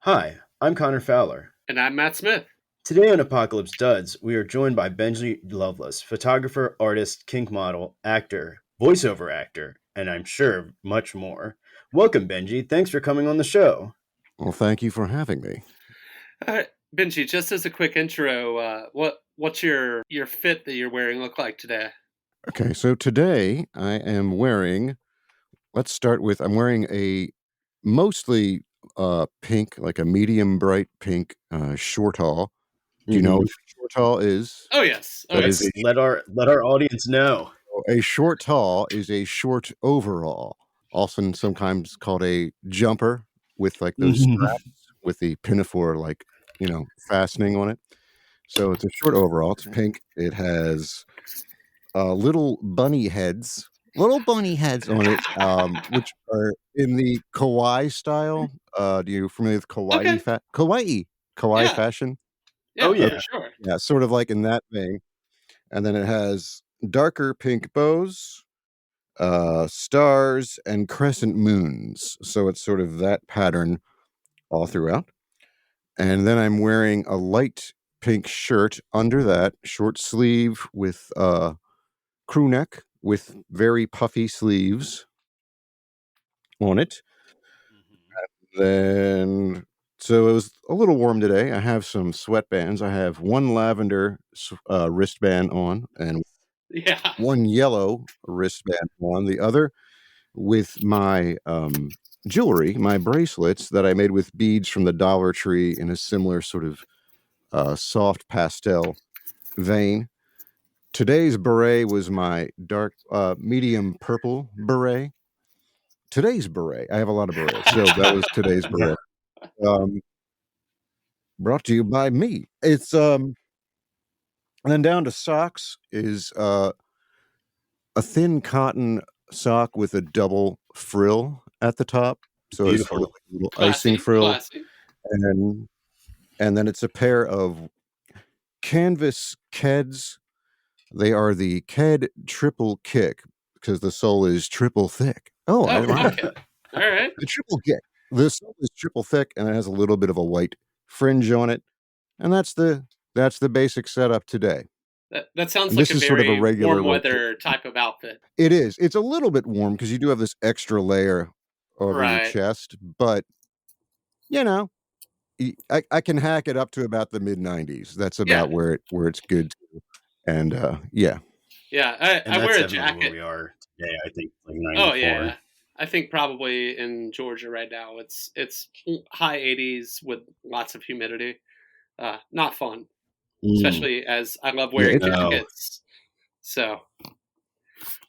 Hi, I'm Connor Fowler. And I'm Matt Smith. Today on Apocalypse Duds, we are joined by Benji Loveless, photographer, artist, kink model, actor, voiceover actor, and I'm sure much more. Welcome, Benji. Thanks for coming on the show. Well, thank you for having me. Benji, just as a quick intro, what's your fit that you're wearing look like today? Okay, so today I am wearing, I'm wearing a mostly pink, like a medium bright pink short haul. Do you know what a short haul is? Oh, yes. Oh, yes. Let our audience know. A short haul is a short overall, often sometimes called a jumper, with like those straps with the pinafore, fastening on it. So it's a short overall. It's pink. It has little bunny heads on it, which are in the kawaii style. Do you familiar with kawaii? Okay. Kawaii Yeah. fashion. Yeah, Oh, yeah. sure. Yeah, sort of like in that vein. And then it has darker pink bows, stars, and crescent moons. So it's sort of that pattern all throughout. And then I'm wearing a light pink shirt under that, short sleeve with crew neck with very puffy sleeves on it. Then, so it was a little warm today. I have some sweatbands. I have one lavender wristband on and one yellow wristband on. The other with my jewelry, my bracelets that I made with beads from the Dollar Tree in a similar sort of soft pastel vein. Today's beret was my dark, medium purple beret. Today's beret. I have a lot of berets, so that was today's beret. Brought to you by me. It's and then down to socks is a thin cotton sock with a double frill at the top. So it's sort of like a little icing frill. Classy. And then it's a pair of canvas Keds. They are the Ked triple kick because the sole is triple thick. Oh, I like it. All right. The triple kick. The sole is triple thick and it has a little bit of a white fringe on it. And that's the basic setup today. That sounds like a very sort of a regular warm weather type of outfit. It is. It's a little bit warm because you do have this extra layer over your chest, but you know, I can hack it up to about the mid 90s. That's about where it's good to. And yeah. Yeah, I wear a jacket. Where we are today, I think like 94. Oh yeah. I think probably in Georgia right now it's high 80s with lots of humidity. Not fun. Especially as I love wearing jackets. So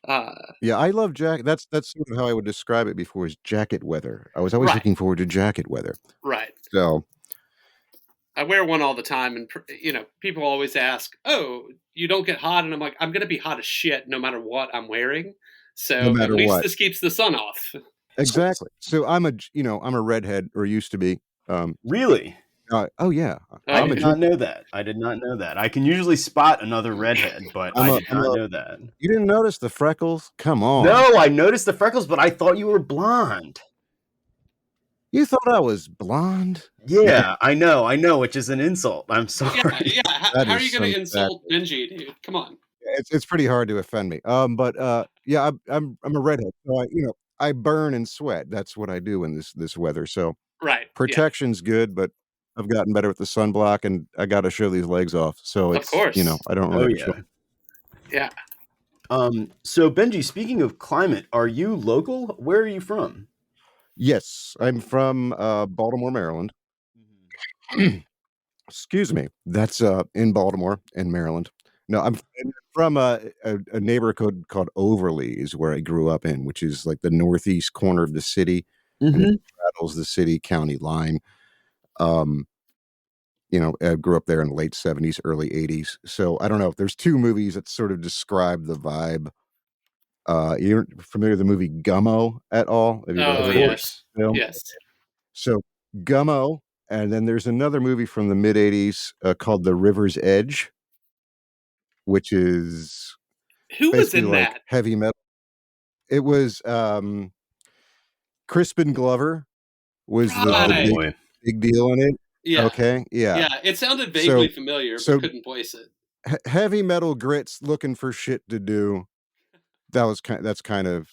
yeah, I love jacket. That's sort of how I would describe it before, is jacket weather. I was always looking forward to jacket weather. Right. So I wear one all the time, and people always ask, "Oh, you don't get hot?" And I'm like, "I'm going to be hot as shit no matter what I'm wearing. So at least this keeps the sun off." Exactly. So I'm a redhead, or used to be. Really? Oh yeah. I did not know that. I can usually spot another redhead, but I did not know that. You didn't notice the freckles? Come on. No, I noticed the freckles, but I thought you were blonde. You thought I was blonde? Yeah, I know, which is an insult. I'm sorry. Yeah. How are you going to insult Benji, dude? Come on. It's pretty hard to offend me. But yeah, I'm a redhead, so I burn and sweat. That's what I do in this weather. So protection's good, but I've gotten better with the sunblock, and I got to show these legs off. So it's, I don't really. Yeah. So Benji, speaking of climate, are you local? Where are you from? Yes, I'm from Baltimore, Maryland. Excuse me. That's in Baltimore in Maryland. No, I'm from a neighborhood called Overlea, is where I grew up in, which is like the northeast corner of the city. And it straddles the city-county line. I grew up there in the late 70s, early 80s. So I don't know if there's two movies that sort of describe the vibe. You're familiar with the movie Gummo at all? Yes. Yes. So Gummo, and then there's another movie from the mid 80s called The River's Edge, which is who was in like that heavy metal. It was Crispin Glover was the big deal in it. Yeah. Okay, yeah. Yeah, it sounded vaguely familiar, but So couldn't place it. heavy metal grits looking for shit to do. That's kind of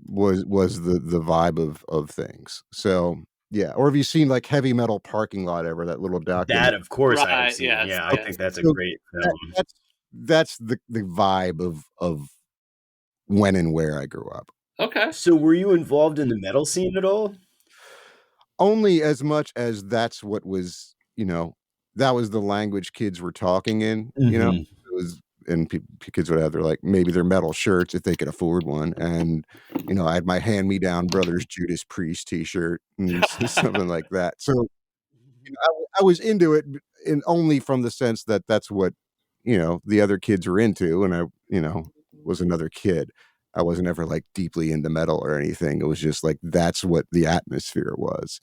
was the vibe of things. So yeah, or have you seen like Heavy Metal Parking Lot ever? That little document. That, of course, I have Right, seen. yes, Yeah, I yes. think that's a So great film. that's the vibe of when and where I grew up. Okay. So, were you involved in the metal scene at all? Only as much as that's what was, that was the language kids were talking in, Mhm. It was and kids would have their, like, maybe their metal shirts if they could afford one, and, I had my hand-me-down Brothers Judas Priest T-shirt and something like that. So, I was into it, b and only from the sense that that's what, the other kids were into, and I, was another kid. I wasn't ever, like, deeply into metal or anything. It was just, like, that's what the atmosphere was.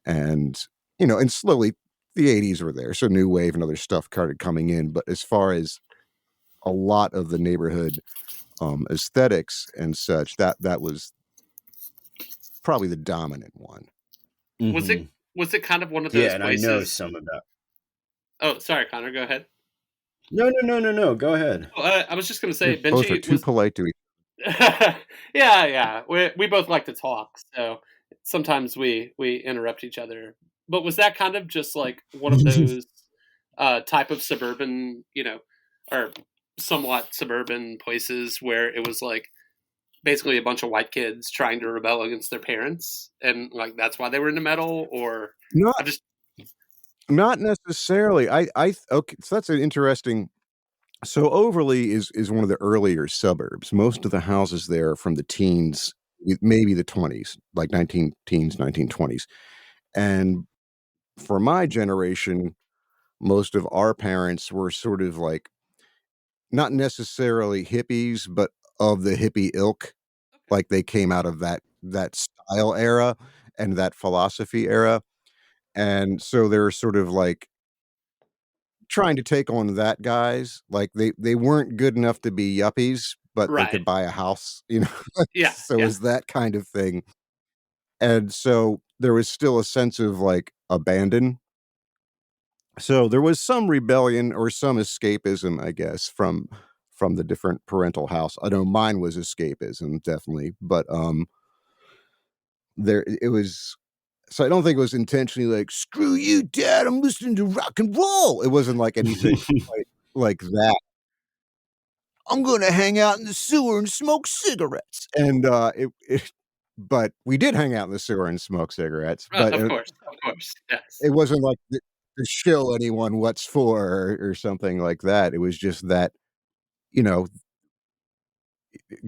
And, and slowly the '80s were there, so new wave and other stuff started coming in, but as far as a lot of the neighborhood, aesthetics and such, that was probably the dominant one. Was it Mhm. was it kind of one of Yeah, those and I know places. some about. Oh, sorry, Connor, go ahead. No, no, no, no, no, go ahead. Oh, I was just gonna You say both are Benji too was. polite to each. Yeah, yeah. We both like to talk, so sometimes we interrupt each other. But was that kind of just like one of those type of suburban, or somewhat suburban places where it was like basically a bunch of white kids trying to rebel against their parents, and like that's why they were into metal? Or Not I just not necessarily. Okay, so that's an interesting. So Overly is one of the earlier suburbs. Most of the houses there are from the teens, maybe the 20s, like 19 teens, 1920s. And for my generation, most of our parents were sort of like not necessarily hippies, but of the hippie ilk. okay, Like they came out of that style era and that philosophy era. And so they're sort of like trying to take on that guys. Like they weren't good enough to be yuppies, but they right, could buy a house, yeah, So it yeah, was that kind of thing. And so there was still a sense of like abandon. So there was some rebellion or some escapism, I guess, from the different parental house. I know mine was escapism, definitely, but there it was. So I don't think it was intentionally like "screw you, Dad, I'm listening to rock and roll." It wasn't like anything like that. I'm gonna hang out in the sewer and smoke cigarettes, and but we did hang out in the sewer and smoke cigarettes, but of course, yes, it wasn't like to show anyone what's for or something like that. It was just that, you know,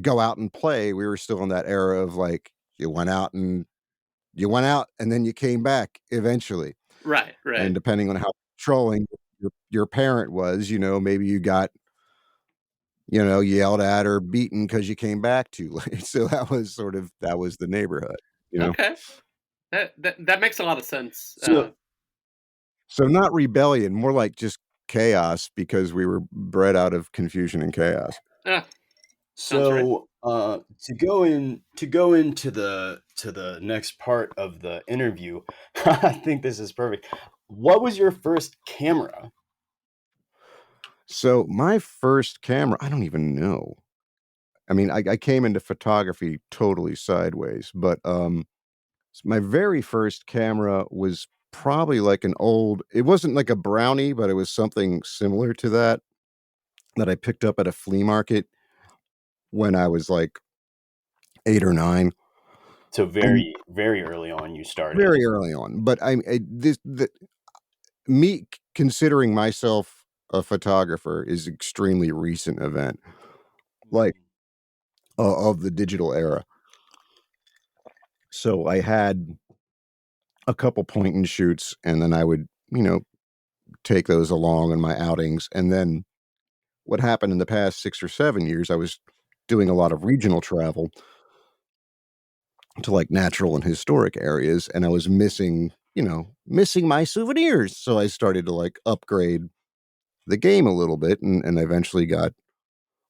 go out and play. We were still in that era of like you went out and then you came back eventually. right, right, And depending on how controlling your parent was, maybe you got, yelled at or beaten because you came back too late. So that was the neighborhood, you know. okay. That makes a lot of sense. So, So not rebellion, more like just chaos because we were bred out of confusion and chaos. Yeah, sounds right. so to go into the next part of the interview, I think this is perfect. What was your first camera? So my first camera, I don't even know. I mean, I came into photography totally sideways, but my very first camera was probably like an old. It wasn't like a Brownie, but it was something similar to that I picked up at a flea market when I was like 8 or 9, So and very, very early on you started. very early on. But me considering myself a photographer is extremely recent event, like of the digital era. So I had a couple point and shoots, and then I would, take those along in my outings. And then what happened in the past 6 or 7 years, I was doing a lot of regional travel to like natural and historic areas, and I was missing my souvenirs. So I started to like upgrade the game a little bit, and I eventually got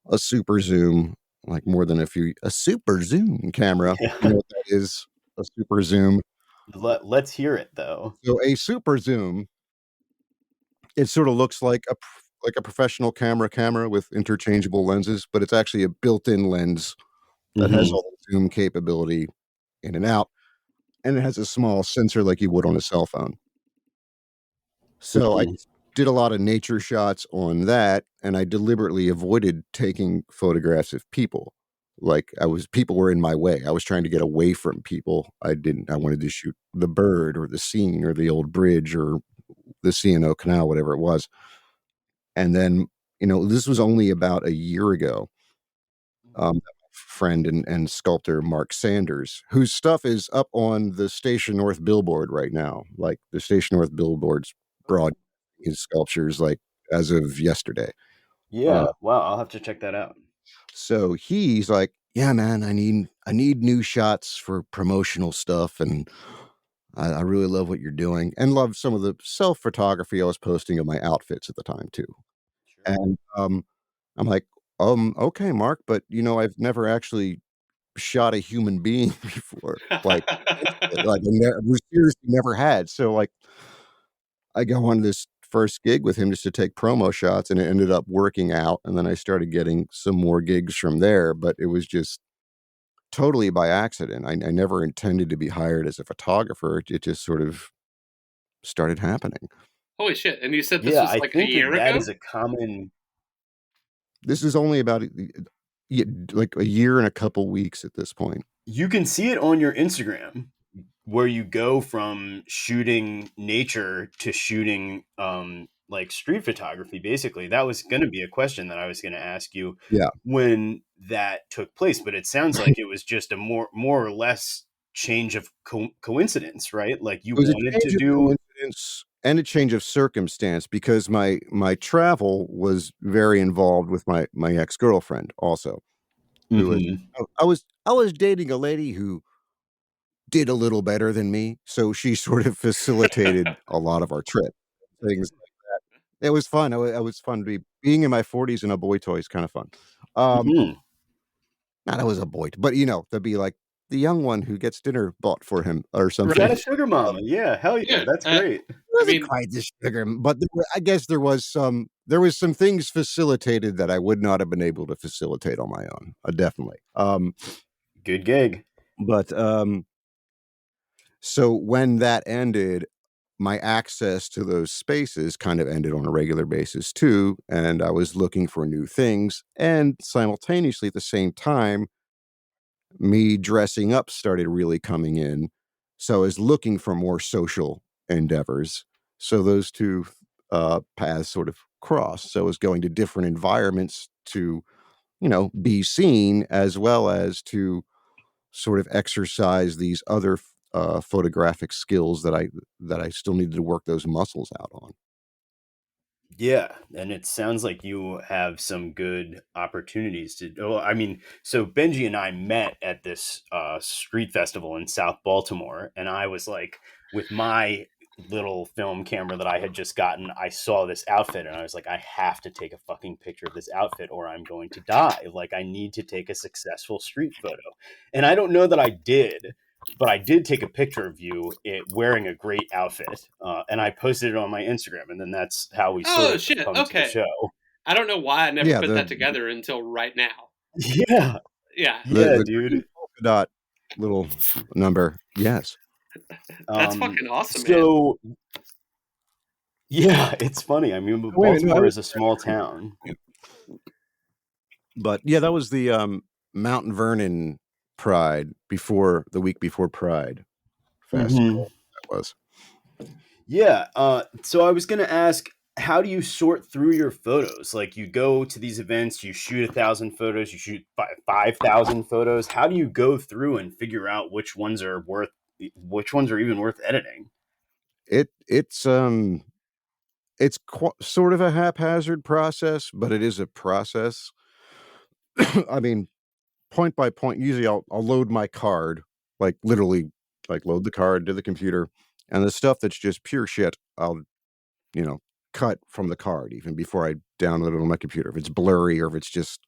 a super zoom, like more than a super zoom camera. You know Yeah. what that is? A super zoom. Let's hear it though. So a super zoom, it sort of looks like a professional camera with interchangeable lenses, but it's actually a built-in lens that has Mm-hmm. all the zoom capability in and out, and it has a small sensor like you would on a cell phone. So I Mm-hmm. just did a lot of nature shots on that, and I deliberately avoided taking photographs of people. Like people were in my way. I was trying to get away from people. I wanted to shoot the bird or the scene or the old bridge or the C&O Canal, whatever it was. And then, this was only about a year ago. Friend and sculptor Mark Sanders, whose stuff is up on the Station North billboard right now. Like the Station North billboards broad his sculptures like as of yesterday. Uh, Yeah. Wow. I'll have to check that out. so he's like, "Yeah, man, I need new shots for promotional stuff, and I really love what you're doing, and love some of the self photography I was posting of my outfits at the time too." Sure. And I'm like, okay, Mark, but I've never actually shot a human being before, like, we seriously never had, so, like, I go on this first gig with him just to take promo shots, and it ended up working out, and then I started getting some more gigs from there, but it was just totally by accident. I never intended to be hired as a photographer, it just sort of started happening. Holy shit! And you said this Yeah, was I like a think that year that ago? is a common. This is only about like a year and a couple weeks at this point. You can see it on your Instagram where you go from shooting nature to shooting like street photography. Basically, that was going to be a question that I was going to ask you Yeah. when that took place, but it sounds like it was just a more or less change of coincidence, right? Like you It was a wanted to change of do. coincidence and a change of circumstance because my travel was very involved with my ex-girlfriend also, who was Mhm. I was dating a lady who did a little better than me, so she sort of facilitated a lot of our trip, things like that. It was fun. It was fun to being in my 40s and a boy toy is kinda fun. Um, Mhm. Not I was a boy, but, to be like the young one who gets dinner bought for him or You something. got a sugar mama. Yeah, hell yeah, Yeah, that's great. It I wasn't mean, quite this sugar, but I guess there was some things facilitated that I would not have been able to facilitate on my own, definitely. Good gig. But, so when that ended, my access to those spaces kind of ended on a regular basis too, and I was looking for new things, and simultaneously at the same time, me dressing up started really coming in, so I was looking for more social endeavors. So those 2, paths sort of crossed. So I was going to different environments to, be seen as well as to sort of exercise these other photographic skills that I still needed to work those muscles out on. Yeah, and it sounds like you have some good opportunities to. Well, I mean, so Benji and I met at this street festival in South Baltimore, and I was like, with my little film camera that I had just gotten, I saw this outfit, and I was like, I have to take a fucking picture of this outfit, or I'm going to die. Like, I need to take a successful street photo, and I don't know that I did, but I did take a picture of you wearing a great outfit, and I posted it on my Instagram, and then that's how we sort oh of shit, come to the okay. show. I don't know why I never Yeah, put the that together until right now. Yeah, Yeah. the yeah, the green dude. polka dot little number, yes. That's Um, fucking awesome, man. so yeah, it's funny. I mean, Wait a minute, no, I Baltimore was is a small town. but yeah, that was the, Mount Vernon Pride before the week before Pride Hmm. Festival, that was. Yeah. So I was gonna ask, how do you sort through your photos? Like, you go to these events, you shoot 1,000 photos, you shoot 5,000 photos. How do you go through and figure out which ones are even worth editing? It's sort of a haphazard process, but it is a process. I mean, point by point, usually I'll load my card, like, literally, like, load the card to the computer, and the stuff that's just pure shit, I'll, you know, cut from the card even before I download it on my computer. If it's blurry or if it's just,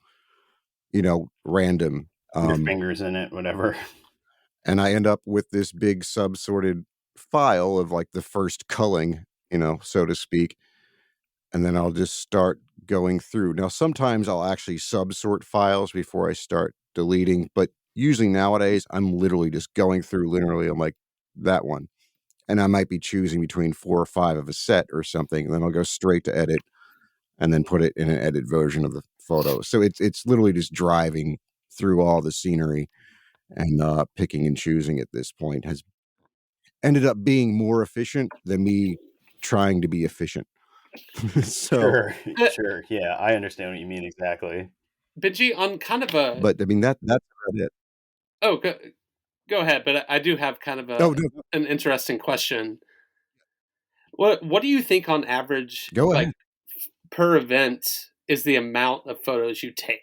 random. Your fingers in it, whatever. and I end up with this big subsorted file of like the first culling, so to speak. And then I'll just start going through. Now, sometimes I'll actually subsort files before I start deleting, but usually nowadays I'm literally just going through literally. I'm like, that one. And I might be choosing between 4 or 5 of a set or something. And then I'll go straight to edit and then put it in an edit version of the photo. So it's literally just driving through all the scenery and picking and choosing at this point has ended up being more efficient than me trying to be efficient. So, Sure. Yeah, I understand what you mean exactly. Benji, on kind of a but I mean that's about it. oh, go ahead. But I do have kind of No, no, an interesting question. What do you think on average, go like ahead. per event, is the amount of photos you take?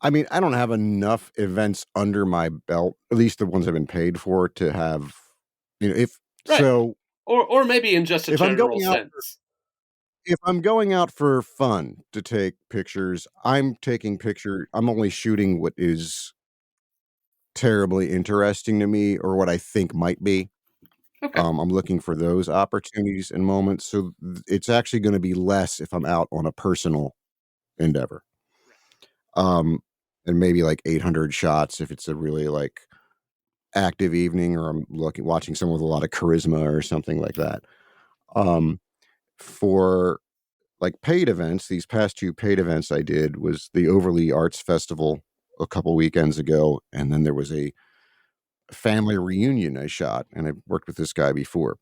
I mean, I don't have enough events under my belt, at least the ones I've been paid for, to have, if Right. so, Or maybe in just a if I'm general going out, sense. if I'm going out for fun to take pictures, I'm only shooting what is terribly interesting to me or what I think might be. Okay. I'm looking for those opportunities and moments. So it's actually going to be less if I'm out on a personal endeavor. Um, and maybe like 800 shots if it's a really like active evening or I'm watching someone with a lot of charisma or something like that. Um, for like paid events, these past 2 paid events I did was the Overly Arts Festival a couple weekends ago, and then there was a family reunion I shot, and I worked with this guy before.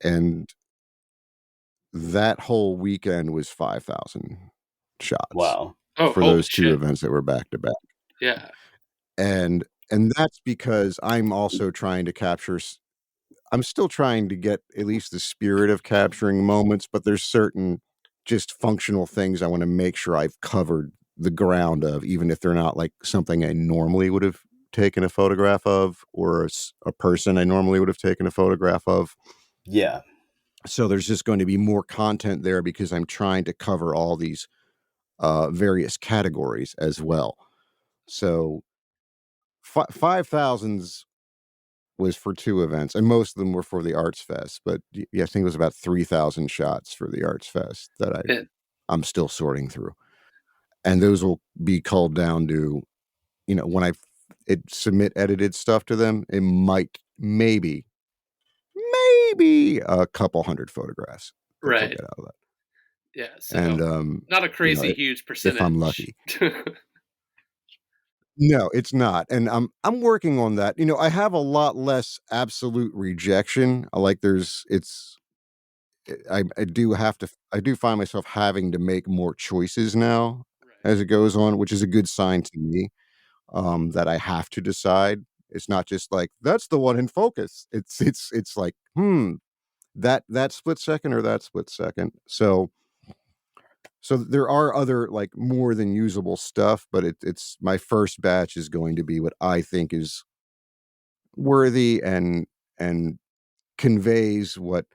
And that whole weekend was 5,000 shots Wow. Oh, for holy those 2 shit. events that were back to back. Yeah. And that's because I'm also trying to capture I'm still trying to get at least the spirit of capturing moments, but there's certain just functional things I wanna make sure I've covered the ground of, even if they're not like something I normally would have taken a photograph of or a person I normally would have taken a photograph of. Yeah. So there's just going to be more content there because I'm trying to cover all these various categories as well. So 5,000s was for 2 events, and most of them were for the Arts Fest. But yeah, I think it was about 3,000 shots for the Arts Fest that It, I'm still sorting through, and those will be culled down to, when I submit edited stuff to them, it might maybe a couple hundred photographs that they'll right. get out of that, Yeah. and So not a crazy huge if I'm percentage. lucky. No, it's not, and I'm working on that. I have a lot less absolute rejection. I do find myself having to make more choices now Right. as it goes on, which is a good sign to me, that I have to decide. It's not just like, "That's the one in focus." It's like, that split second or that split second. So there are other, like, more than usable stuff, but it's my first batch is going to be what I think is worthy and conveys what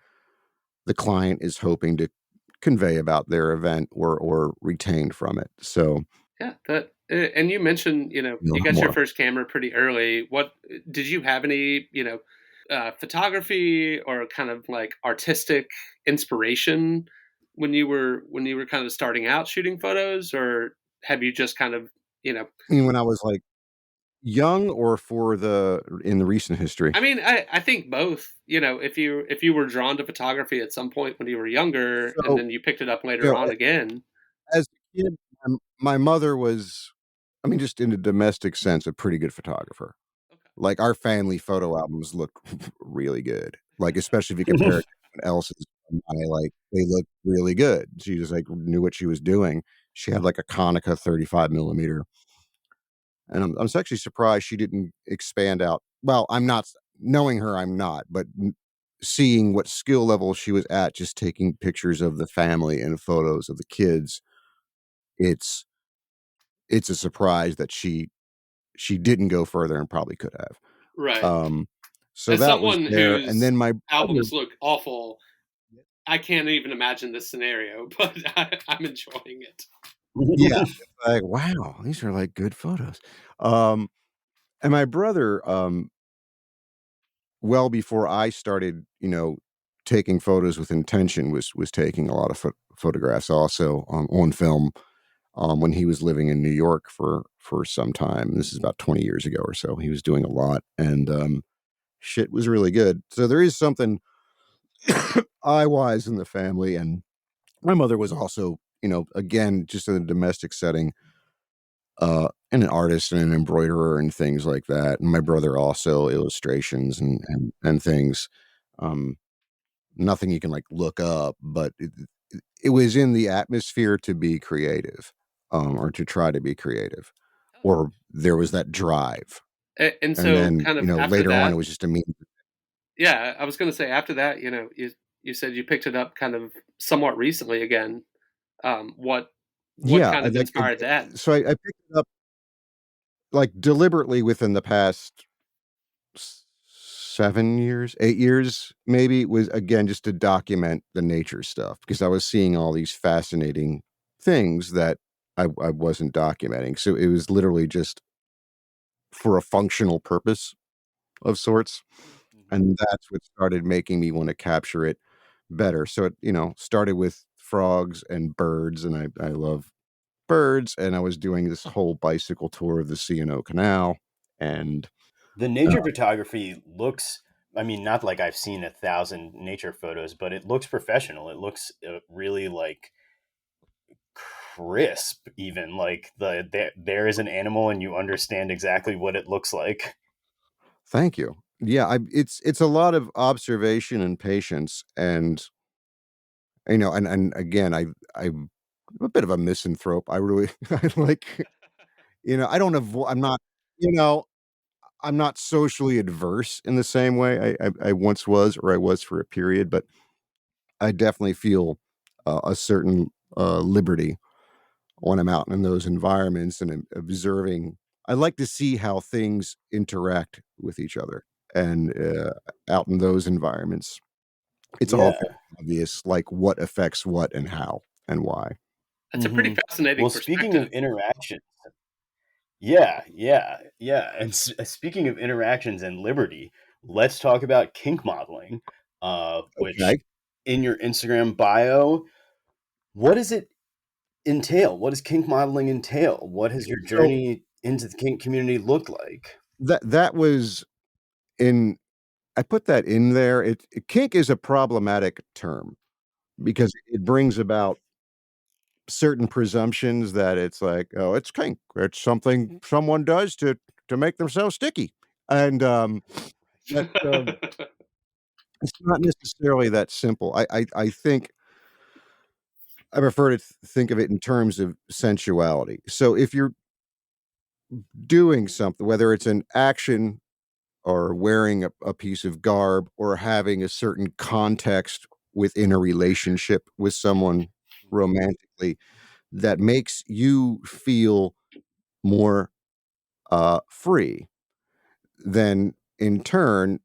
the client is hoping to convey about their event or retain from it. So, Yeah. And you mentioned, you'll you know got your more. first camera pretty early. What did you have any, photography or kind of like artistic inspiration when you were kind of starting out shooting photos, or have you just kind of, I mean, when I was, like, young or in the recent history? I mean, I think both. If you were drawn to photography at some point when you were younger, and So, then you picked it up you later know, on again. as a kid, my mother was, I mean, just in a domestic sense, a pretty good photographer. Okay. Like, our family photo albums look really good, like, especially if you compare it to anyone else's. They look really good. She just, like, knew what she was doing. She had, like, a Konica 35 millimeter, and I'm actually surprised she didn't expand out. Well, I'm not knowing her, I'm not, but seeing what skill level she was at just taking pictures of the family and photos of the kids, it's it's a surprise that she didn't go further and probably could have. Right. Um, so As that was someone there, and whose then my brother. albums look awful, I can't even imagine this scenario, but I'm enjoying it. Yeah, it's like, wow, these are like good photos. Um, and my brother, well before I started, taking photos with intention, was taking a lot of photographs also on film, when he was living in New York for some time. This is about 20 years ago or so. He was doing a lot, and shit was really good. So there is something eye-wise in the family, and my mother was also, again, just in a domestic setting, and an artist and an embroiderer and things like that. And my brother also illustrations and things. Um, Nothing you can like look up, but it was in the atmosphere to be creative, or to try to be creative, or there was that drive. And And so then, kind of after later on, it that, was just a mean. yeah, I was gonna say after that, you said you picked it up kind of somewhat recently again. What Yeah, kind I of like inspired that? so I picked it up like deliberately within the past 7 years, 8 years, maybe. Was again just to document the nature stuff, because I was seeing all these fascinating things that I wasn't documenting. So it was literally just for a functional purpose of sorts, Mhm. and that's what started making me want to capture it better. So it, started with frogs and birds, and I love birds, and I was doing this whole bicycle tour of the C&O Canal, and The nature photography looks, I mean, not like I've seen 1,000 nature photos, but it looks professional. It looks really like crisp, even like there is an animal and you understand exactly what it looks like. thank you. Yeah, it's a lot of observation and patience, and and again, I'm a bit of a misanthrope. I really I like, I don't I'm not, you know I'm not socially adverse in the same way I once was, or I was for a period, but I definitely feel a certain liberty when I'm out in those environments and observing. I like to see how things interact with each other, and out in those environments, it's all Yeah. very obvious, like what affects what and how and why. That's a pretty Well, fascinating speaking of perspective. interaction, yeah, yeah, yeah. And speaking of interactions and liberty, let's talk about kink modeling, which Okay, in your Instagram bio, what does it entail? What does kink modeling entail? What has your so journey into the kink community looked like? that was in. I put that in there. Kink is a problematic term because it brings about certain presumptions that it's like, oh, it's kink. It's something someone does to make themselves sticky, and that it's not necessarily that simple. I think I prefer to think of it in terms of sensuality. So if you're doing something, whether it's an action or wearing a piece of garb or having a certain context within a relationship with someone romantically, that makes you feel more free, then in turn,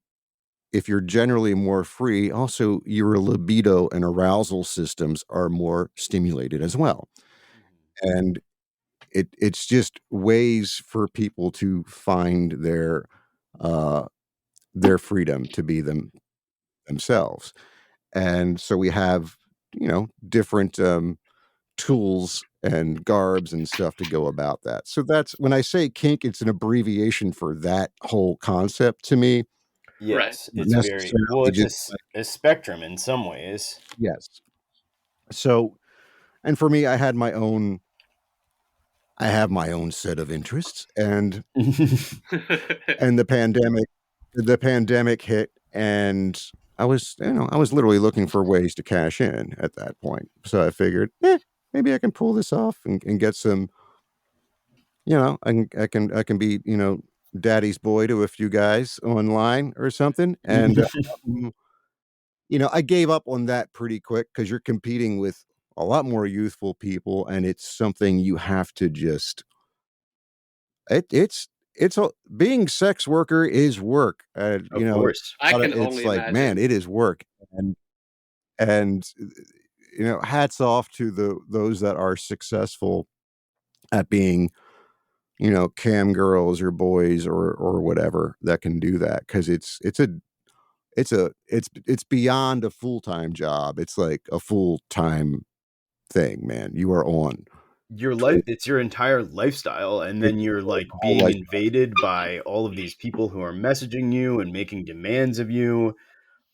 if you're generally more free, also your libido and arousal systems are more stimulated as well. And it's just ways for people to find uh, their freedom to be themselves. And so we have, different tools and garbs and stuff to go about that. So that's when I say kink, it's an abbreviation for that whole concept to me. Right. Yes, Not it's very well. necessarily It's just like, a spectrum in some ways. yes. So, and for me, I have my own set of interests, and the pandemic hit, and I was literally looking for ways to cash in at that point. So I figured, maybe I can pull this off and get some, I can be, daddy's boy to a few guys online or something. And um, I gave up on that pretty quick because you're competing with a lot more youthful people, and it's something you have to just. It's a being sex worker is work. Of course. I can It's only like, man, imagine. it is work, and hats off to those that are successful at being, cam girls or boys or whatever that can do that, because it's a it's beyond a full-time job. It's like a full-time thing, man. You are on Your life, 20 it's your entire lifestyle, and it's then you're like all being like invaded by all of these people who are messaging you and making demands of you.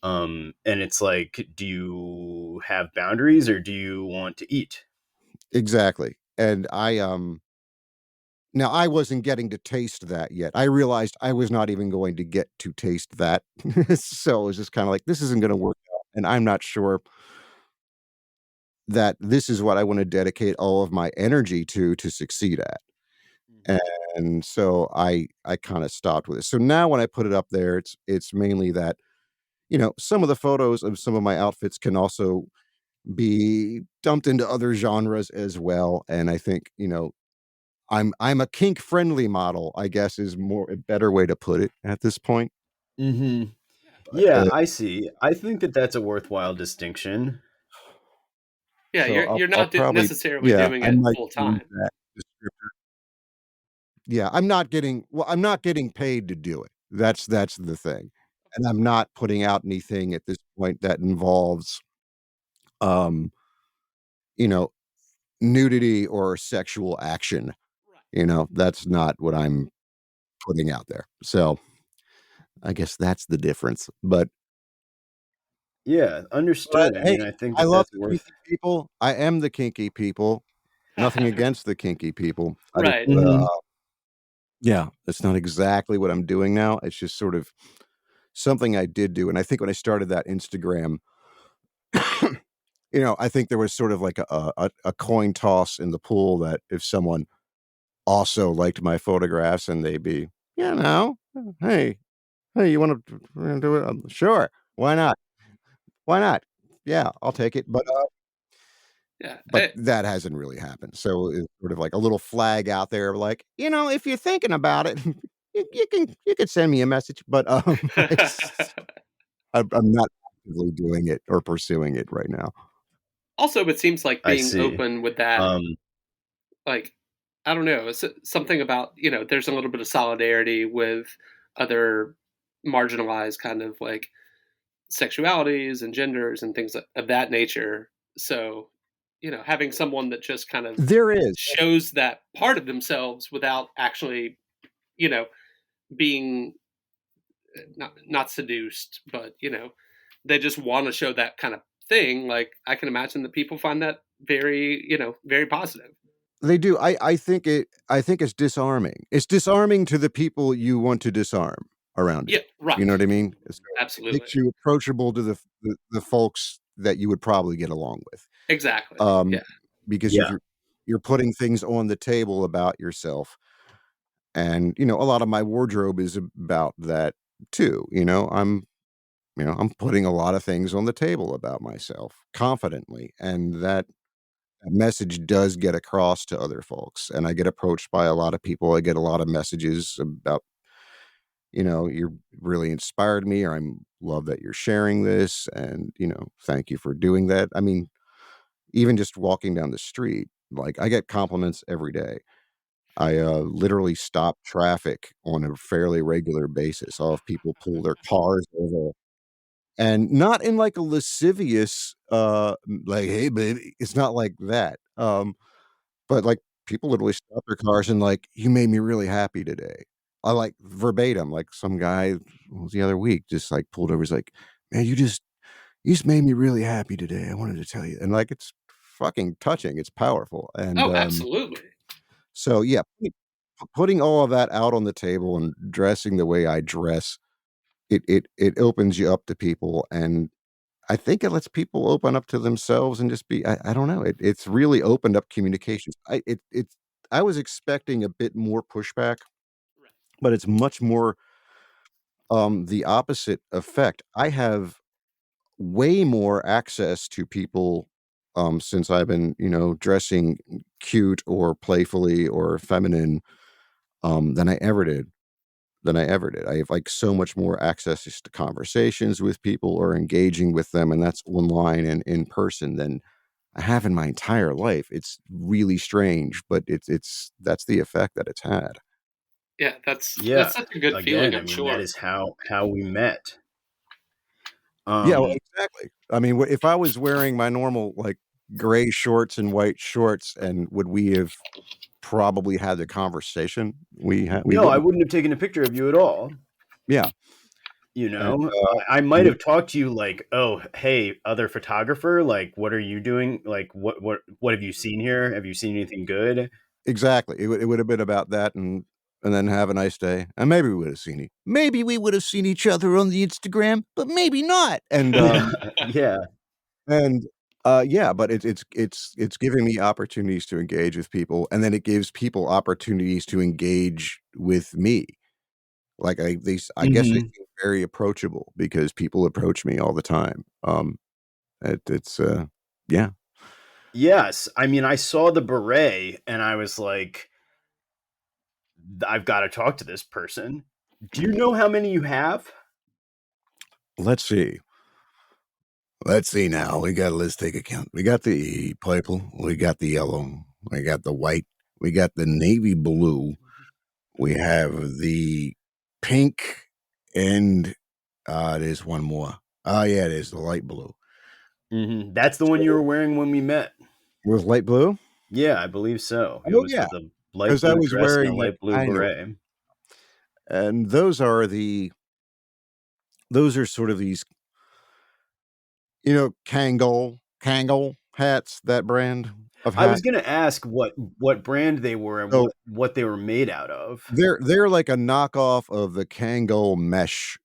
And it's like, do you have boundaries or do you want to eat? exactly. And now I wasn't getting to taste that yet. I realized I was not even going to get to taste that. So it was just kinda like, "This isn't gonna work out," and I'm not sure that this is what I wanna dedicate all of my energy to succeed at. Mhm. And so I kinda stopped with it. So now when I put it up there, it's mainly that, some of the photos of some of my outfits can also be dumped into other genres as well, and I think, I'm a kink friendly model, I guess is more a better way to put it at this point. Mhm. But, Yeah, I see. I think that that's a worthwhile distinction. Yeah, so you're I'll not probably necessarily yeah, doing I it might full change time. that descriptor. Yeah, I'm not getting paid to do it. That's the thing. And I'm not putting out anything at this point that involves, um, you know, nudity or sexual action, Right. that's not what I'm putting out there. So, I guess that's the difference. Yeah, understood. I Hey, mean, I think I that love that's the worth. kinky people. I am the kinky people. Nothing against the kinky people. I just, Right. Mhm. yeah, that's not exactly what I'm doing now. It's just sort of something I did do, and I think when I started that Instagram, I think there was sort of like a coin toss in the pool that if someone also liked my photographs and they'd be, "Hey, hey, you wanna do it? Sure, why not? Why not? Yeah, I'll take it." Yeah. But that hasn't really happened, so it's sort of like a little flag out there like, "If you're thinking about it, you can send me a message," but, it's I'm not actively doing it or pursuing it right now. Also, it seems like I being see. open with that, Um, like, I don't know, it's something about, there's a little bit of solidarity with other marginalized kind of like sexualities and genders and things of that nature. So, having someone that just kind of There is. shows that part of themselves without actually, you know, being not seduced, but they just want to show that kind of thing. Like I can imagine that people find that very, very positive. They do. I think it's disarming. It's disarming to the people you want to disarm around Yeah, it. You know right. what I mean? So, it Absolutely. makes you approachable to the folks that you would probably get along with. Exactly. Um, Yeah. because yeah. you're putting things on the table about yourself. And, a lot of my wardrobe is about that too. I'm putting a lot of things on the table about myself confidently. And that message does get across to other folks. And I get approached by a lot of people. I get a lot of messages about, "You're really inspired me," or "I'm love that you're sharing this." And, "Thank you for doing that." I mean, even just walking down the street, like I get compliments every day. I literally stop traffic on a fairly regular basis. I'll have people pull their cars over, and not in like a lascivious, like, "Hey, baby." It's not like that. But, like, people literally stop their cars and like, "You made me really happy today." I like verbatim, like, some guy, what was the other week, just, like, pulled over, he's like, "Man, you just made me really happy today. I wanted to tell you." And, like, it's fucking touching, it's powerful, and, Oh, absolutely. so, yeah, putting all of that out on the table and dressing the way I dress, it opens you up to people, and I think it lets people open up to themselves and just be I don't know, it's really opened up communications. I was expecting a bit more pushback, Right. but it's much more, the opposite effect. I have way more access to people, since I've been, dressing cute or playfully or feminine, than I ever did. I have, like, so much more access just to conversations with people or engaging with them, and that's online and in person than I have in my entire life. It's really strange, but it's that's the effect that it's had. Yeah, that's Yeah. such a good feeling, Again, I I'm mean, that sure. is how we met. Yeah, well, exactly. I mean, if I was wearing my normal like gray shorts and white shorts, and would we have probably had the conversation we No, I wouldn't. wouldn't have taken a picture of you at all. Yeah. You And, know, I might have talked to you like, "Oh, hey, other photographer, like, what are you doing? Like, what have you seen here? Have you seen anything good?" Exactly. It would have been about that, and then have a nice day, and maybe we would have seen maybe we would have seen each other on the Instagram, but maybe not. And Yeah. and yeah, but it's giving me opportunities to engage with people, and then it gives people opportunities to engage with me. Like I guess I Mhm. seem very approachable because people approach me all the time. It's yeah. Yes, I mean, I saw the beret and I was like, "I've gotta talk to this person." Do you know how many you have? Let's see. Let's see now. Let's take a count. We got the purple, we got the yellow, we got the white, we got the navy blue, we have the pink, and there's one more. Oh yeah, there's the light blue. Mhm. That's the one you were wearing when we met. Was light blue? Yeah, I believe so. It Oh was yeah, with a light because I blue was dress and a wearing it. light blue I know. beret. And those are sort of these, Kangol hats, that brand of I hat. was gonna ask what brand they were and So what they were made out of. they're like a knockoff of the Kangol mesh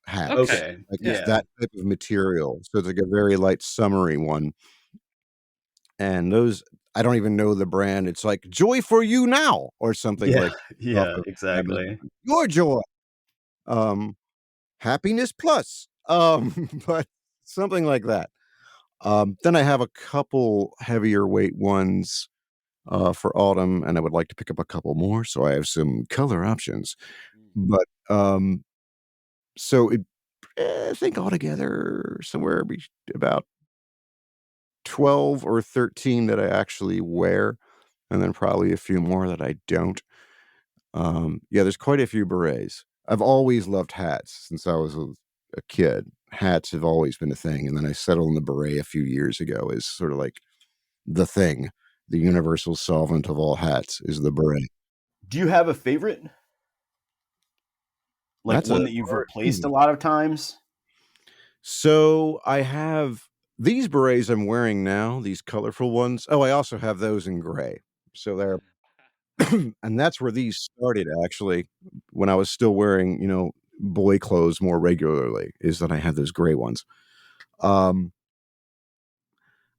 hats. Okay. Okay, Like, it's Yeah. yeah. that type of material, so it's like a very light summery one, and those I don't even know the brand. It's like, "Joy for you now," or something Yeah, like off yeah, of exactly. Amazon. Your joy, um, happiness plus, but something like that. Then I have a couple heavier weight ones, for autumn, and I would like to pick up a couple more, so I have some color options. But, so I think altogether somewhere about 12 or 13 that I actually wear, and then probably a few more that I don't. Yeah, there's quite a few berets. I've always loved hats since I was a kid. Hats have always been a thing, and then I settled on the beret a few years ago as sort of like the thing. The universal solvent of all hats is the beret. Do you have a favorite? Like That's a one that you've hard replaced a lot of times? So I have these berets I'm wearing now, these colorful ones. Oh, I also have those in gray. So they're and that's where these started actually when I was still wearing, boy clothes more regularly, is that I had those gray ones. Um,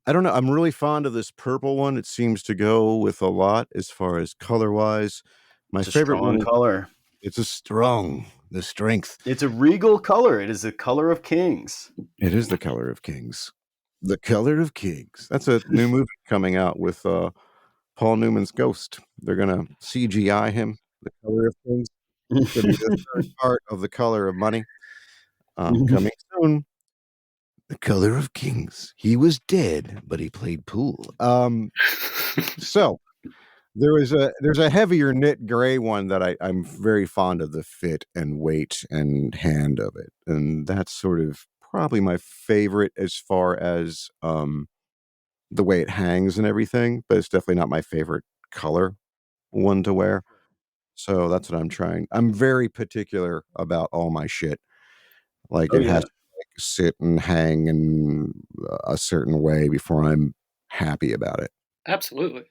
I don't know. I'm really fond of this purple one. It seems to go with a lot as far as color wise. My It's a favorite strong one, color. it's the strength. It's a regal color. It is the color of kings. It is the color of kings. The color of kings. That's a new movie coming out with Paul Newman's ghost. They're gonna CGI him. The color of kings. It's gonna be the third part of The Color of Money. Coming soon. The Color of Kings. He was dead, but he played pool. So there's a heavier knit gray one that I'm very fond of the fit and weight and hand of it, and that's sort of probably my favorite as far as the way it hangs and everything, but it's definitely not my favorite color one to wear. So that's what I'm trying. I'm very particular about all my shit. Like Oh, it has yeah. to like sit and hang in a certain way before I'm happy about it. Absolutely.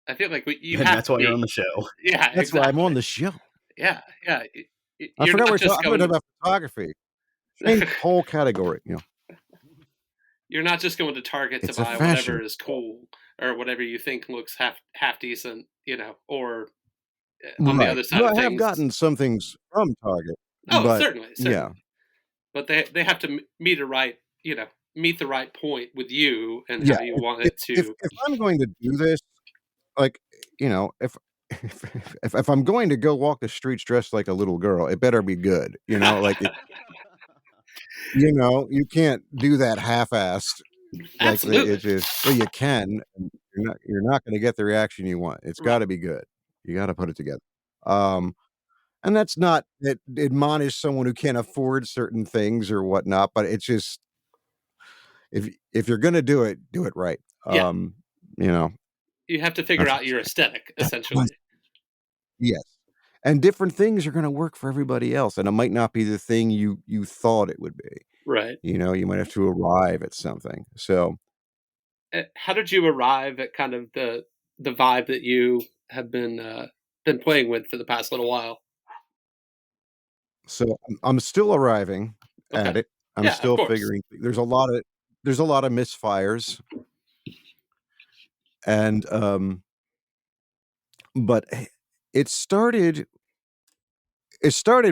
I feel like you And have that's to why you're on be. the show. Yeah, That's why I'm on exactly. the show. Yeah, yeah. I You're forgot not just I forgot going about photography. Same whole category. you're not just going to Target to It's a buy fashion. whatever is cool or whatever you think looks half decent, or on the Right. other side Well, of I have things. gotten some things from Target, Oh, but certainly, yeah. certainly. But they have to meet the right point with you and Yeah. how you want it to. If I'm going to do this, like, if if I'm going to go walk the streets dressed like a little girl, it better be good, like you can't do that half-assed. Like Absolutely. it just well, you can, and you're not gonna get the reaction you want. It's Right. gotta be good. You gotta put it together. Um, And that's not that admonish someone who can't afford certain things or whatnot, but it's just if you're gonna do it right. Yeah. You know, You have to figure that's out your aesthetic, that was essentially. yes. And different things are gonna work for everybody else, and it might not be the thing you thought it would be. Right. You know, you might have to arrive at something. So How did you arrive at kind of the vibe that you have been playing with for the past little while? so I'm still arriving Okay. at it. I'm Yeah, of still course. figuring there's a lot of misfires and but it started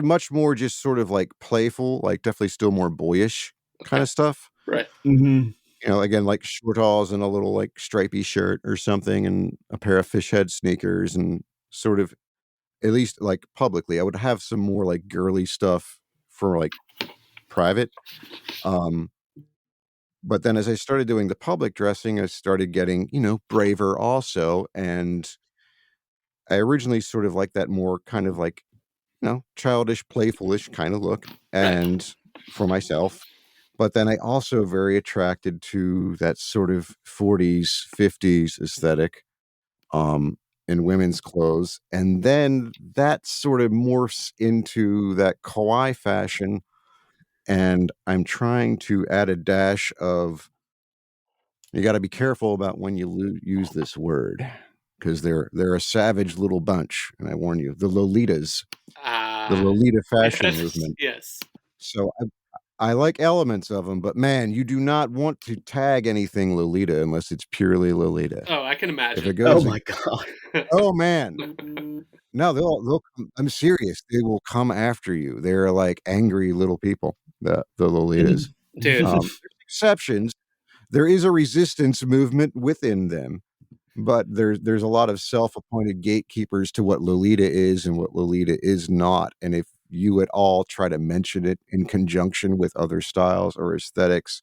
much more just sort of like playful, like definitely still more boyish kind Okay. of stuff. Right. Mhm. You know, again, like short alls and a little like stripy shirt or something and a pair of fish head sneakers and sort of at least like publicly, I would have some more like girly stuff for like private. Um, but then as I started doing the public dressing, I started getting, braver also. And I originally sort of like that more kind of like, childish, playfulish kind of look Right. and for myself. But then I also very attracted to that sort of 40s, 50s aesthetic in women's clothes. And then that sort of morphs into that kawaii fashion. And I'm trying to add a dash of you got to be careful about when you use this word because they're a savage little bunch. And I warn you, the the Ah, Lolita fashion yes, movement. yes. So I like elements of them, but man, you do not want to tag anything Lolita unless it's purely Lolita. Oh, I can If it imagine. Oh goes, my god. oh man, no, they'll. I'm serious. They will come after you. They're like angry little people. The Lolitas. Dude, There's exceptions. There is a resistance movement within them, but there's a lot of self-appointed gatekeepers to what Lolita is and what Lolita is not. And if you at all try to mention it in conjunction with other styles or aesthetics,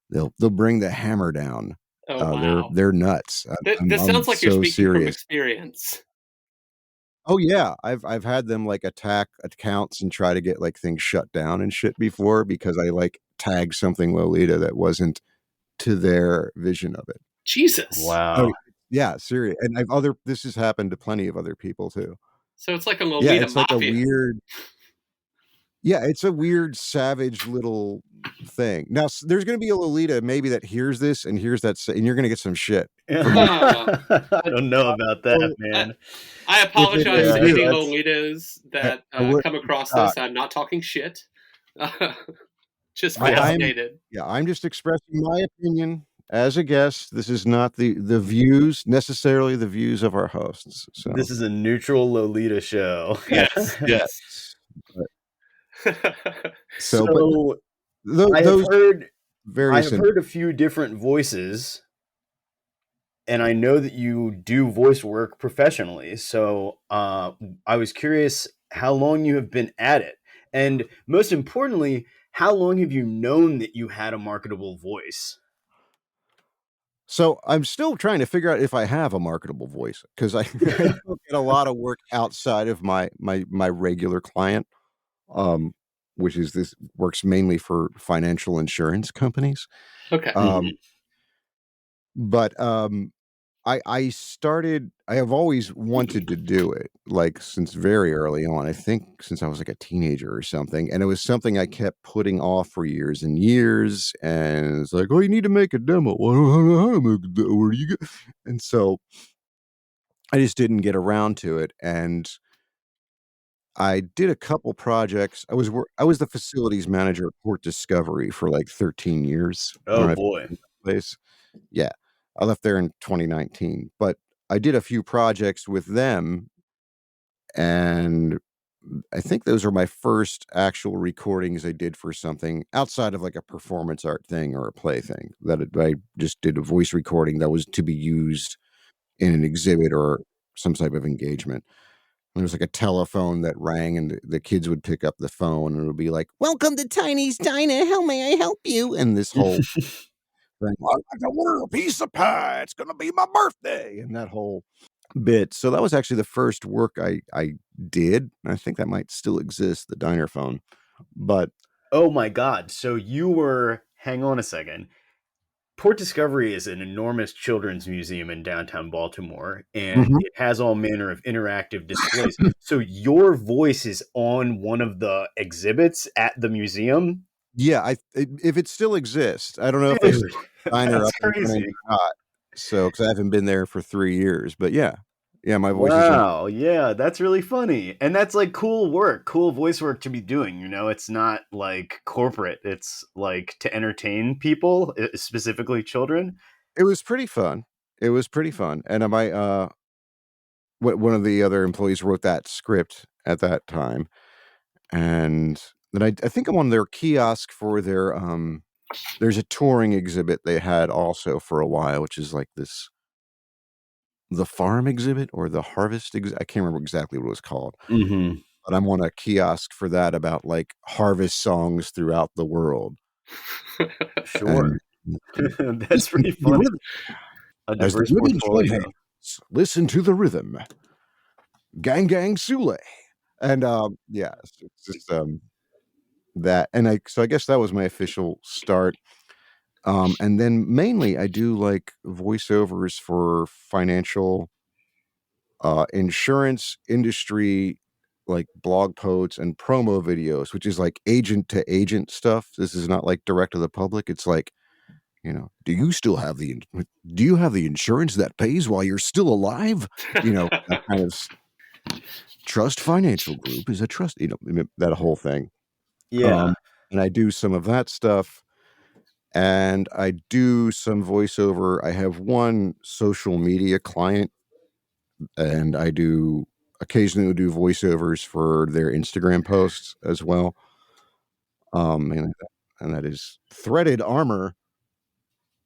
they'll bring the hammer down. oh, They're wow. they're nuts. This I'm sounds like you're so speaking from serious. experience. Oh yeah, I've had them like attack accounts and try to get like things shut down and shit before because I like tagged something Lolita that wasn't to their vision of it. Jesus. Oh Wow. yeah, serious. And this has happened to plenty of other people too. So it's like a Yeah, Lolita it's like a mafia. weird yeah, it's a weird savage little thing. Now there's going to be a Lolita maybe that hears this and hears that and you're going to get some shit from me. Oh, I don't know about that, man. I If apologize they to Yeah, any do, that's Lolitas I that would come across uh, this. I'm not talking shit. Just yeah. fascinated. I'm just expressing my opinion as a guest. This is not the views necessarily the views of our hosts. So This is a neutral Lolita show. Yes, yes. yes, but, but So I have those heard I various have heard a few different voices, and I know that you do voice work professionally. So I was curious how long you have been at it, and most importantly, how long have you known that you had a marketable voice? So I'm still trying to figure out if I have a marketable voice because I, I still get a lot of work outside of my regular client, um, which is this works mainly for financial insurance companies. Okay. Um, but I have always wanted to do it, like, since very early on. I think since I was, like, a teenager or something, and it was something I kept putting off for years and years, and it's like, "Oh, you need to make a demo." "Well, I don't know how to make a demo. Where do you get" And so, I just didn't get around to it, and I did a couple projects. I was the facilities manager at Port Discovery for, like, 13 years. I don't Oh know if you boy. know that place. Yeah. I left there in 2019, but I did a few projects with them, and I think those are my first actual recordings I did for something outside of, like, a performance art thing or a play thing I just did a voice recording that was to be used in an exhibit or some type of engagement. There was, like, a telephone that rang, and the kids would pick up the phone, and it would be like, "Welcome to Tiny's Diner. How may I help you?" And this whole thing, "I order a piece of pie. It's gonna be my birthday," and that whole bit. So that was actually the first work I did. I think that might still exist, the diner phone. But oh my God. So you were, hang on a second. Port Discovery is an enormous children's museum in downtown Baltimore, and it has all manner of interactive displays. So your voice is on one of the exhibits at the museum? Yeah, if it still exists. I don't know if they Dude, still have the diner that's up and running crazy. or not. So, because I haven't been there for 3 years, but yeah. Yeah, my voice is on. Wow, yeah, that's really funny. And that's like cool work, cool voice work to be doing, you know? It's not like corporate. It's like to entertain people, specifically children. It was pretty fun. It was pretty fun. And one of the other employees wrote that script at that time. And then I think I'm on their kiosk for their there's a touring exhibit they had also for a while, which is like the farm exhibit or the harvest I can't remember exactly what it was called. Mm-hmm. But I'm on a kiosk for that about like harvest songs throughout the world. Sure. And That's pretty funny. A as the diverse women join portfolio. hands, listen to the rhythm. Gang gang Sule. And yeah, it's just that. And I guess that was my official start. And then mainly I do like voiceovers for financial insurance industry, like blog posts and promo videos, which is like agent to agent stuff. This is not like direct to the public. It's like, do you still have do you have the insurance that pays while you're still alive? That kind of Trust Financial Group is a trust, that whole thing. Yeah. And I do some of that stuff. And I do some voiceover. I have one social media client, and I do occasionally do voiceovers for their Instagram posts as well. And that is Threaded Armor.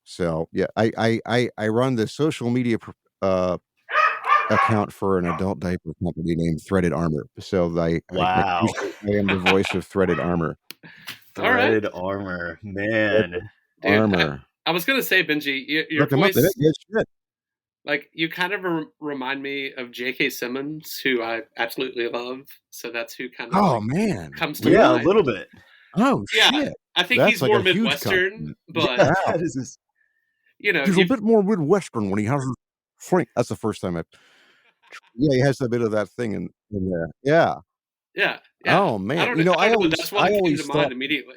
So yeah, I run the social media account for an adult diaper company named Threaded Armor. So Wow. I am the voice of Threaded Armor. Threaded armor, man. Dude, Armor. I was gonna say, Benji, your Look them up. They voice, make good shit. like you kind of remind me of J.K. Simmons, who I absolutely love. So that's who kind of Oh like man, comes to Yeah, a mind. little bit. Oh Yeah, shit, I think that's he's like more a huge Midwestern, compliment. but Yeah, That is he's a you've bit more Midwestern when he has his Frank. That's the first time I. Yeah, he has a bit of that thing in there. Yeah. yeah, yeah. Oh I man, don't, I don't know. That's I what came to always mind thought, immediately.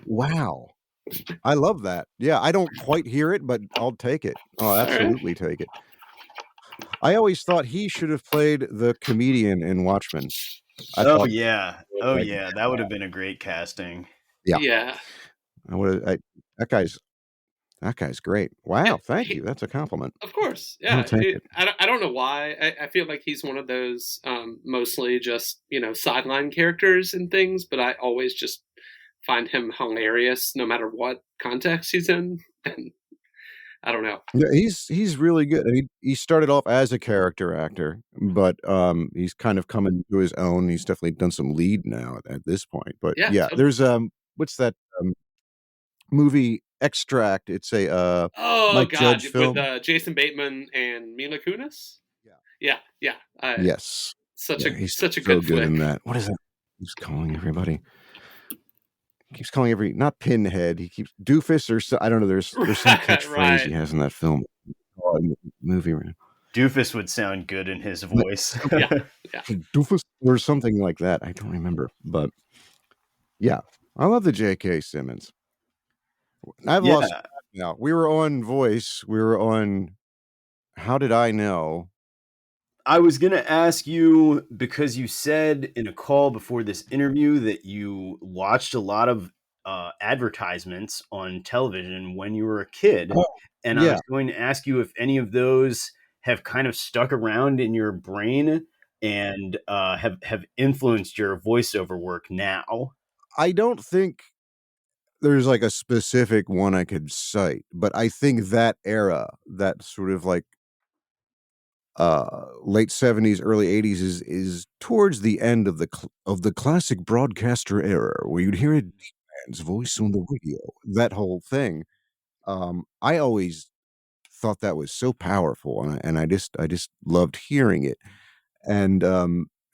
wow, I love that. Yeah, I don't quite hear it, but I'll take it. I'll All right. absolutely take it. I always thought he should have played the comedian in Watchmen. I Oh thought, yeah. Oh like, yeah. That would have been a great casting. yeah, Yeah. I would. That guy's great. Yeah, Wow, thank you. That's a compliment. of course. I'll Yeah. take it. I don't know why. I feel like he's one of those mostly just, sideline characters and things, but I always just find him hilarious no matter what context he's in. And I don't know. Yeah, he's really good. He started off as a character actor, but he's kind of coming to his own. He's definitely done some lead now at this point. But Yeah. yeah, there's what's that movie Extract? It's a Oh Mike God, Judge with film. Jason Bateman and Mila Kunis. Yeah. Yeah, yeah. Yes. Such Yeah, a he's such a so good good in flick. that. What is that? He's calling everybody. Keeps calling not Pinhead. He keeps Doofus or I don't know. There's some catchphrase he has in that film. Movie right now. Doofus would sound good in his voice. Yeah. Doofus or something like that. I don't remember, but yeah, I love the J.K. Simmons. I've lost now. We were on voice. We were on. How did I know? I was going to ask you because you said in a call before this interview that you watched a lot of advertisements on television when you were a kid. Oh, And I was going to ask you if any of those have kind of stuck around in your brain and have influenced your voiceover work now. I don't think there's like a specific one I could cite, but I think that era, that sort of like late 70s, early 80s is towards the end of the classic broadcaster era, where you'd hear a man's voice on the radio. That whole thing. I always thought that was so powerful, and I just loved hearing it. And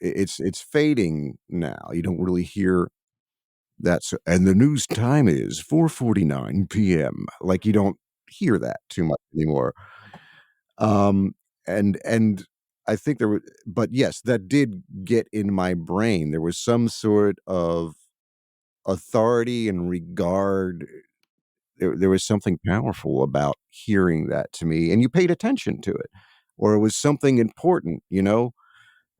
it's fading now. You don't really hear that. And the news time is 4:49 p.m. Like, you don't hear that too much anymore. And I think there was, but yes, that did get in my brain. There was some sort of authority and regard. There was something powerful about hearing that to me, and you paid attention to it, or it was something important, you know?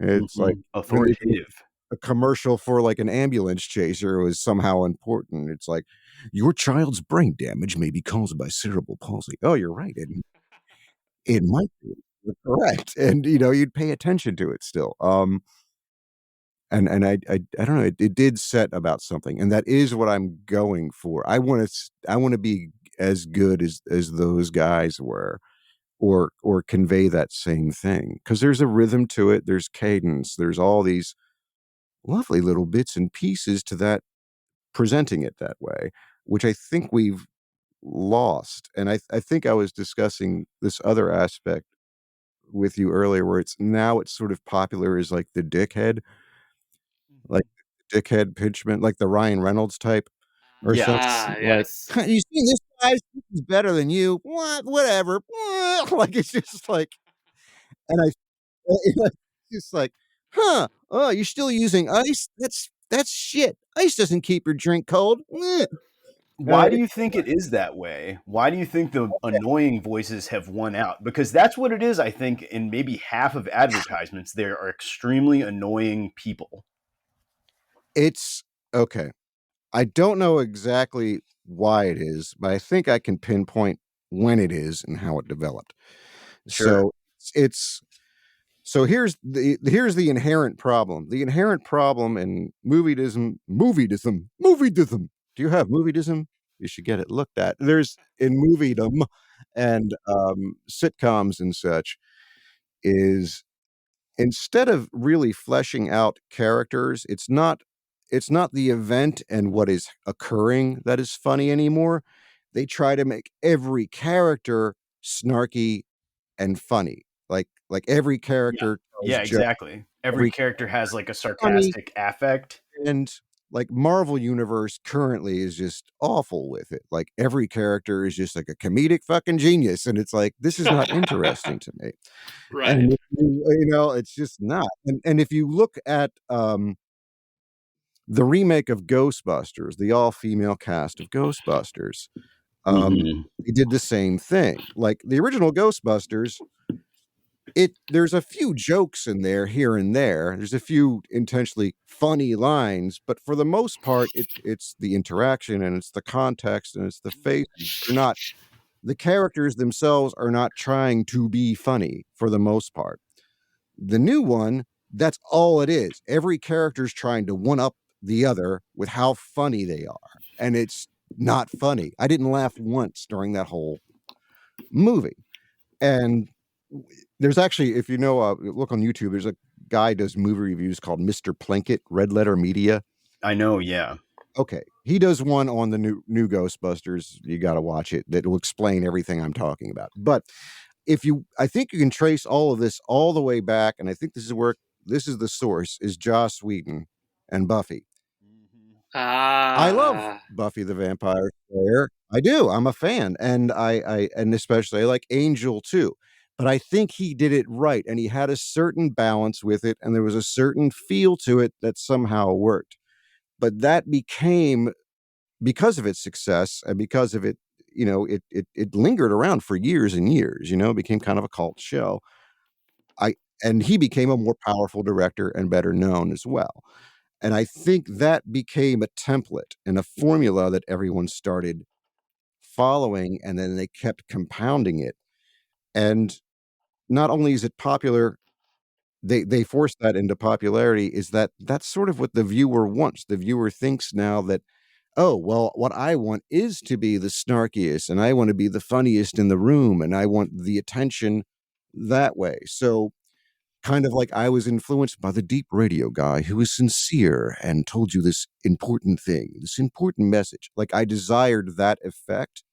It's like when they do Authoritative. a commercial for, like, an ambulance chaser was somehow important. It's like, "Your child's brain damage may be caused by cerebral palsy." Oh, you're right, it might be. You're correct, and, you'd pay attention to it still. And I don't know, it did set about something, and that is what I'm going for. I wanna be as good as those guys were, or convey that same thing, because there's a rhythm to it, there's cadence, there's all these lovely little bits and pieces to that, presenting it that way, which I think we've lost. And I think I was discussing this other aspect with you earlier, where it's sort of popular as, like, the dickhead, like, dickhead pitchman, like the Ryan Reynolds type or something, Yes. Ah, like, yes. "You see this guy? He's better than you. What? Whatever." Like, it's just like, and it's just like, "Huh, oh, you're still using ice? That's shit. Ice doesn't keep your drink cold." Why do It's you think it is that way? Why do you think the annoying voices have won out? Because that's what it is, I think, in maybe half of advertisements, there are extremely annoying people. it's okay. I don't know exactly why it is, but I think I can pinpoint when it is and how it developed. Sure. So it's so here's the inherent problem. The inherent problem in moviedism. Do you have moviedism? You should get it looked at. There's in moviedom and sitcoms and such, is instead of really fleshing out characters, it's not the event and what is occurring that is funny anymore. They try to make every character snarky and funny. Like every Yeah. character tells Yeah, jokes, exactly. Every every character has like a funny, sarcastic affect. and, like, Marvel Universe currently is just awful with it. Like, every character is just like a comedic fucking genius, and it's like, this is not interesting to me. Right. And it's just not. And if you look at the remake of Ghostbusters, the all-female cast of Ghostbusters, Mhm. they did the same thing. Like, the original Ghostbusters, there's a few jokes in there here and there. There's a few intentionally funny lines, but for the most part, it's the interaction, and it's the context, and it's the faces. The characters themselves are not trying to be funny for the most part. The new one, that's all it is. Every character's trying to one up the other with how funny they are, and it's not funny. I didn't laugh once during that whole movie. And there's actually, if look on YouTube, there's a guy does movie reviews called Mr. Plinkett, Red Letter Media. I know, yeah. Okay, he does one on the new Ghostbusters. You got to watch it. That will explain everything I'm talking about. But I think you can trace all of this all the way back, and I think this is the source, is Joss Whedon and Buffy. I love Ah. Buffy the Vampire Slayer. I do. I'm a fan, and and especially I like Angel too. But I think he did it right, and he had a certain balance with it, and there was a certain feel to it that somehow worked. But that became, because of its success and because of it, it lingered around for years and years. It became kind of a cult show. I and he became a more powerful director and better known as well. And I think that became a template and a formula that everyone started following, and then they kept compounding it. And not only is it popular, they forced that into popularity, is that's sort of what the viewer wants. The viewer thinks now that, oh, well, what I want is to be the snarkiest, and I want to be the funniest in the room, and I want the attention that way. So, kind of like I was influenced by the deep radio guy who was sincere and told you this important thing, this important message. Like, I desired that effect,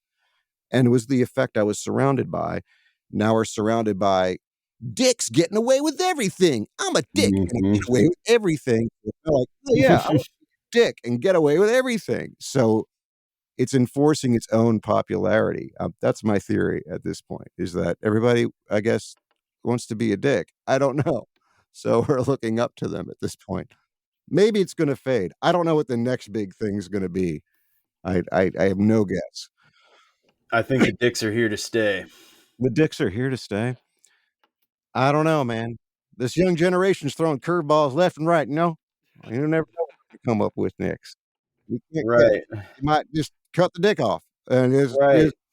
and it was the effect I was surrounded by. now are surrounded by dicks getting away with everything. I'm a dick and I get away with everything. They're like, oh, yeah, I'm a dick and get away with everything. So it's enforcing its own popularity. That's my theory at this point, is that everybody, I guess, wants to be a dick. I don't know. So we're looking up to them at this point. Maybe it's going to fade. I don't know what the next big thing is going to be. I have no guess. I think the dicks are here to stay. The dicks are here to stay. I don't know, man. This young generation's throwing curveballs left and right. You never know what to come up with next. You can't right. You might just cut the dick off. And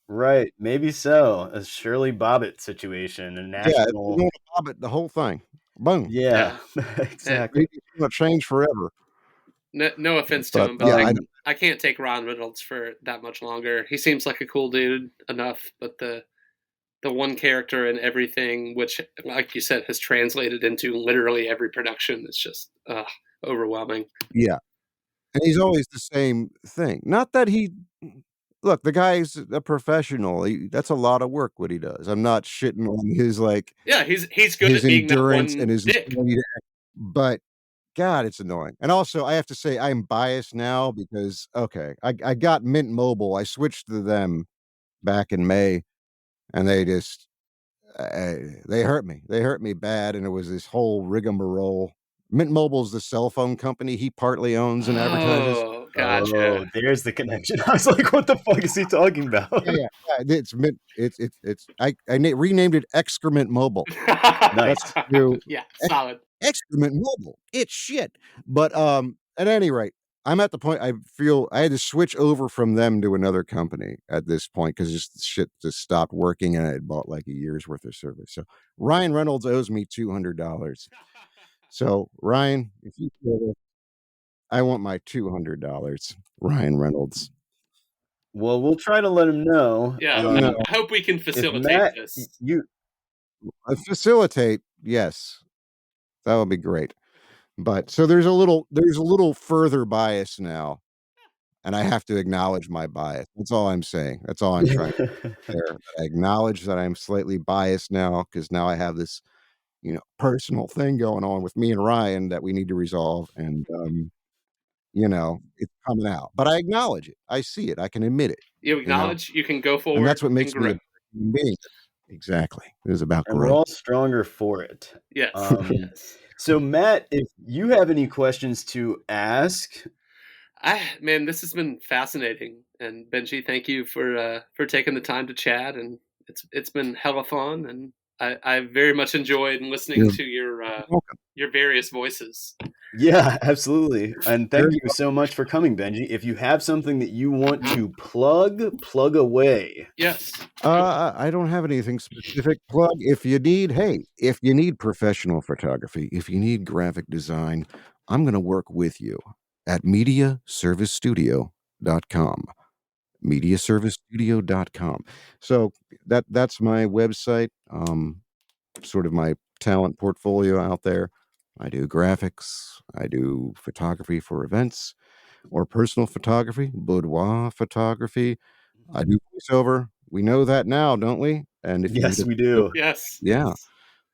right. Maybe so. A Shirley Bobbitt situation. A national. Yeah, Bobbitt, the whole thing. Boom. Yeah. Exactly. It's going to change forever. No offense to him, but I can't take Ron Reynolds for that much longer. He seems like a cool dude enough, but the one character and everything, which, like you said, has translated into literally every production, is just overwhelming. Yeah. And he's always the same thing. Not that look, the guy's a professional. That's a lot of work what he does. I'm not shitting on his he's good at being endurance that one and his dick. But God, it's annoying. And also, I have to say, I'm biased now because I got Mint Mobile. I switched to them back in May, and they just they hurt me. They hurt me bad, and it was this whole rigmarole. Mint Mobile's the cell phone company he partly owns and advertises. Oh, gotcha. Oh, there's the connection. I was like, what the fuck is he talking about? Yeah, it's Mint. I renamed it Excrement Mobile. Nice. Yeah, solid. Excrement Mobile. It's shit. But at any rate, I'm at the point I feel I had to switch over from them to another company at this point because just shit just stopped working and I had bought like a year's worth of service. So Ryan Reynolds owes me $200. So Ryan, if you feel I want my $200, Ryan Reynolds. Well, we'll try to let him know. Yeah, I hope we can facilitate this. Facilitate, yes, that would be great. But so there's a little further bias now, and I have to acknowledge my bias. That's all I'm saying. That's all I'm trying to do there. I acknowledge that I'm slightly biased now because now I have this, personal thing going on with me and Ryan that we need to resolve, and it's coming out. But I acknowledge it. I see it. I can admit it. You acknowledge. You can go forward, and that's what makes me a being. Exactly. It is about growth. We're all stronger for it. Yes. Yes. So, Matt, if you have any questions to ask, man, this has been fascinating. And Benji, thank you for taking the time to chat. And it's been hella fun. And I very much enjoyed listening to your various voices. Yeah, absolutely. And thank you so much for coming, Benji. If you have something that you want to plug away. Yes. I don't have anything specific. Plug if you need professional photography, if you need graphic design, I'm going to work with you at mediaservicestudio.com. mediaservicestudio.com. So that's my website, sort of my talent portfolio out there. I do graphics, I do photography for events or personal photography, boudoir photography. I do voiceover. We know that now, don't we? And if yes, we do. Yes. Yeah,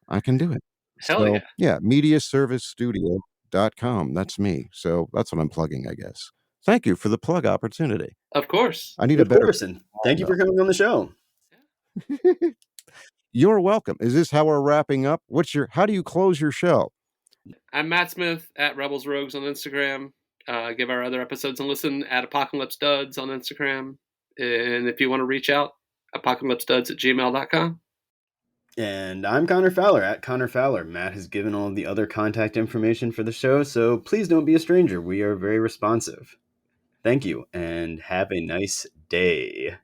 I can do it. Hell yeah. Yeah, mediaservicestudio.com. That's me. So that's what I'm plugging, I guess. Thank you for the plug opportunity. Of course. I need a better person. Thank you for coming on the show. You're welcome. Is this how we're wrapping up? How do you close your show? I'm Matt Smith at Rebels Rogues on Instagram. Give our other episodes a listen at Apocalypse Duds on Instagram. And if you want to reach out, apocalypseduds@gmail.com. And I'm Connor Fowler at Connor Fowler. Matt has given all the other contact information for the show, so please don't be a stranger. We are very responsive. Thank you, and have a nice day.